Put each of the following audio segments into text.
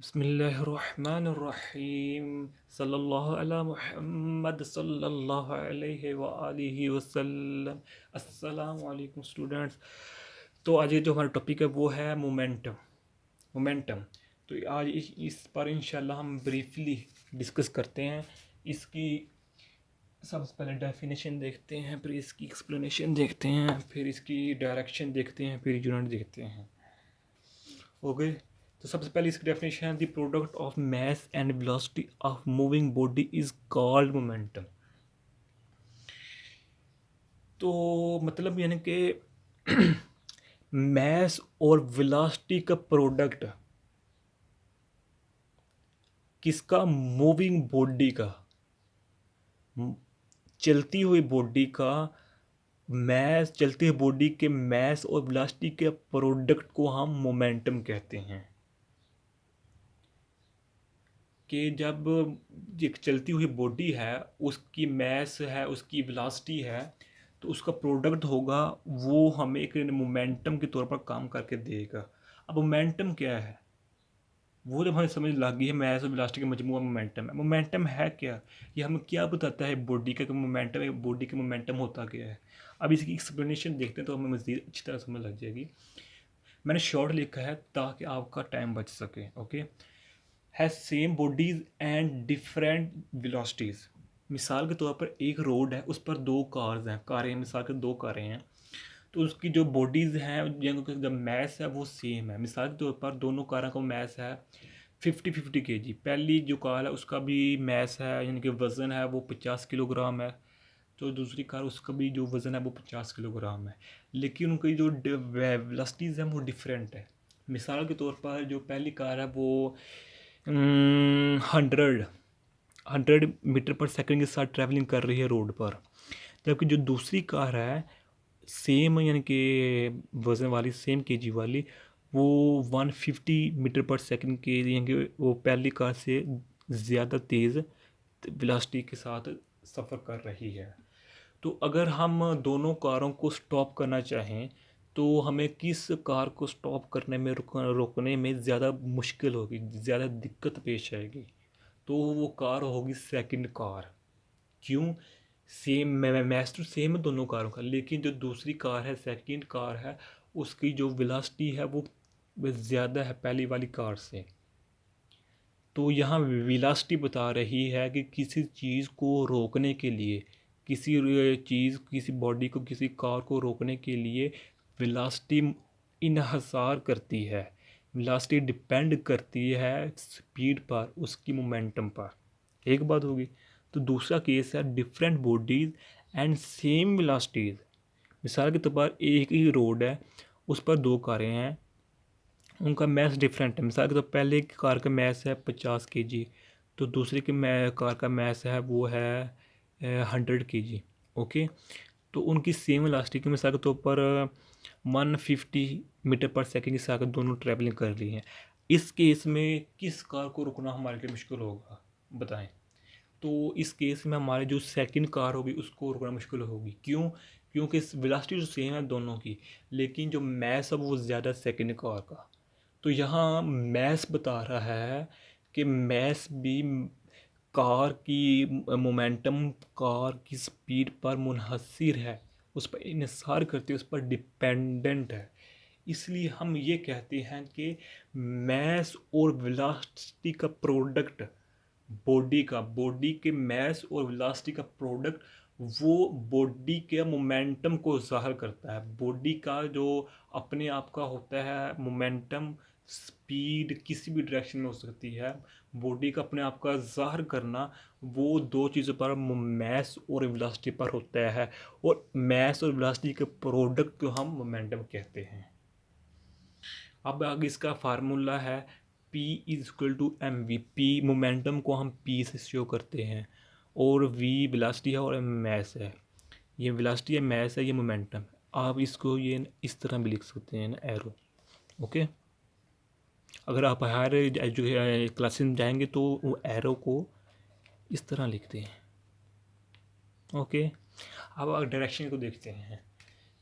बिस्मिल्लाहिर्रहमानिर्रहीम सल्लल्लाहु अला मुहम्मद सल्लल्लाहु अलैहि व आलिहि वसल्लम। अस्सलामु अलैकुम स्टूडेंट्स। तो आज ये जो हमारा टॉपिक है वो है मोमेंटम। तो आज इस पर इंशाल्लाह हम ब्रीफली डिस्कस करते हैं। इसकी सबसे पहले डेफिनेशन देखते हैं, फिर इसकी एक्सप्लेनेशन देखते हैं, फिर इसकी डायरेक्शन देखते हैं, फिर यूनिट देखते हैं। ओके। तो सबसे पहले इसकी डेफिनेशन है, the product of mass and velocity of moving body is called momentum. तो मतलब यानी कि मास और वेलोसिटी का प्रोडक्ट किसका? मूविंग बॉडी का, चलती हुई बॉडी का मैस, चलती हुई बॉडी के मैस और वेलोसिटी के प्रोडक्ट को हम मोमेंटम कहते हैं। कि जब एक चलती हुई बॉडी है, उसकी मैस है, उसकी वेलोसिटी है, तो उसका प्रोडक्ट होगा वो हमें एक मोमेंटम के तौर पर काम करके देगा। अब मोमेंटम क्या है? वो जब हमें समझ लग गई है मैस और वेलोसिटी का मजमूआ मोमेंटम है। मोमेंटम है क्या? ये हमें क्या बताता है बॉडी का मोमेंटम है, बॉडी का मोमेंटम होता क्या है। अब इसकी एक्सप्लेनेशन देखते हैं तो हमें मज़ीद अच्छी तरह समझ लग जाएगी। मैंने शॉर्ट लिखा है ताकि आपका टाइम बच सके। Okay. Has same bodies and different velocities. मिसाल के तौर पर एक रोड है, उस पर दो कार्स हैं, कारें, मिसाल के दो कारें हैं, तो उसकी जो बॉडीज़ हैं, जिनका जब मैस है वो सेम है। मिसाल के तौर पर दोनों कारों का मैस है 50-50 kg। पहली जो कार है उसका भी मैस है, यानी कि वज़न है वो 50 किलोग्राम है, तो दूसरी कार उसका भी जो वज़न है वो 50 किलोग्राम है, लेकिन उनकी जो वेलोसिटीज़ हैं वो डिफरेंट है। मिसाल के तौर पर जो पहली कार है वो 100 मीटर पर सेकंड के साथ ट्रैवलिंग कर रही है रोड पर, जबकि जो दूसरी कार है सेम यानी कि वज़न वाली, सेम केजी वाली, वो 150 मीटर पर सेकंड के, यानी कि वो पहली कार से ज़्यादा तेज़ वेलोसिटी के साथ सफ़र कर रही है। तो अगर हम दोनों कारों को स्टॉप करना चाहें तो हमें किस कार को स्टॉप करने में, रोकने में ज़्यादा मुश्किल होगी, ज़्यादा दिक्कत पेश आएगी? तो वो कार होगी सेकंड कार। क्यों? सेम मैच तो सेम है दोनों कारों का, लेकिन जो दूसरी कार है, सेकंड कार है, उसकी जो वेलोसिटी है वो ज़्यादा है पहली वाली कार से। तो यहाँ वेलोसिटी बता रही है कि किसी चीज़ को रोकने के लिए, किसी चीज़, किसी बॉडी को, किसी कार को रोकने के लिए वेलोसिटी इन्हसार करती है, वेलोसिटी डिपेंड करती है स्पीड पर, उसकी मोमेंटम पर। एक बात होगी। तो दूसरा केस है different bodies and same velocities. मिसाल के तौर पर एक ही रोड है, उस पर दो कारें हैं, उनका मैस डिफरेंट है। मिसाल के तौर पहले की कार का मैस है 50 kg, तो दूसरी की कार का मैस है वो है 100 kg। ओके। तो उनकी सेम इलास्टिक, मिसाल के तौर पर 150 मीटर पर सेकंड के साथ दोनों ट्रैवलिंग कर रही हैं। इस केस में किस कार को रुकना हमारे लिए मुश्किल होगा, बताएं? तो इस केस में हमारे जो सेकंड कार होगी उसको रुकना मुश्किल होगी। क्यों? क्योंकि वेलोसिटी तो सेम है दोनों की, लेकिन जो मैस है वो ज़्यादा सेकंड कार का। तो यहाँ मैस बता रहा है कि मैस भी कार की मोमेंटम, कार की स्पीड पर मुनहसर है, उस पर इन्हिसार करती है, उस पर डिपेंडेंट है। इसलिए हम ये कहते हैं कि मैस और वेलोसिटी का प्रोडक्ट, बॉडी के मैस और वेलोसिटी का प्रोडक्ट, वो बॉडी के मोमेंटम को ज़ाहिर करता है। बॉडी का जो अपने आप का होता है मोमेंटम, स्पीड किसी भी डायरेक्शन में हो सकती है, बॉडी का अपने आप का ज़ाहिर करना वो दो चीज़ों पर, मैस और वेलोसिटी पर होता है, और मैस और वेलोसिटी के प्रोडक्ट को हम मोमेंटम कहते हैं। अब आगे इसका फार्मूला है P is equal to M V. P momentum को हम P से शो करते हैं, और V वेलोसिटी है और मैस है। ये वेलोसिटी है, मैस है, ये मोमेंटम है। आप इसको ये इस तरह भी लिख सकते हैं ना, एरो। ओके। अगर आप हायर जो क्लासेस में जाएंगे तो वो एरो को इस तरह लिखते हैं। ओके। अब आप डायरेक्शन को देखते हैं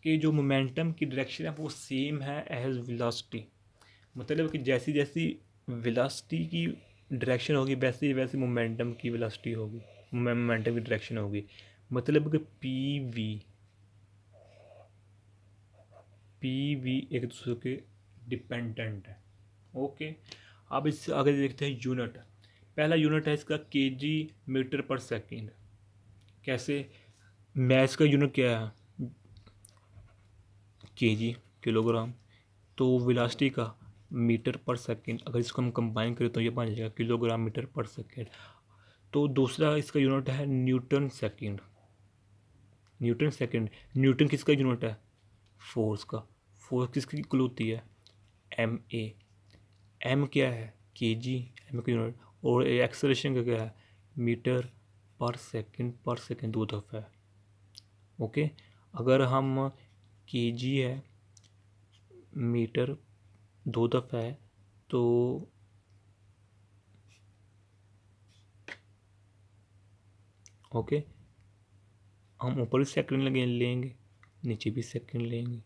कि जो मोमेंटम की डायरेक्शन है वो सेम है एज वेलोसिटी। मतलब कि जैसी जैसी वेलोसिटी की डायरेक्शन होगी वैसे ही वैसे मोमेंटम की वेलोसिटी होगी, मोमेंटम की डायरेक्शन होगी। मतलब कि पी वी एक दूसरे के डिपेंडेंट है। ओके, अब इससे आगे देखते हैं यूनिट। पहला यूनिट है इसका केजी मीटर पर सेकंड। कैसे? मैथ का यूनिट क्या है? KG, kilogram. तो वेलोसिटी का मीटर पर सेकंड, अगर इसको हम कंबाइन करें तो ये बन जाएगा किलोग्राम मीटर पर सेकंड। तो दूसरा इसका यूनिट है newton second. Newton second, newton किसका यूनिट है? फोर्स का। फोर्स किसकी इक्वल होती है? M a. एम क्या है? केजी, एम का यूनिट। और एक्सेलरेशन का क्या है? मीटर पर सेकंड दो दफ़ा है। ओके, अगर हम केजी है, मीटर दो दफ़ा है, तो ओके हम ऊपर भी सेकंड लेंगे, नीचे भी सेकंड लेंगे।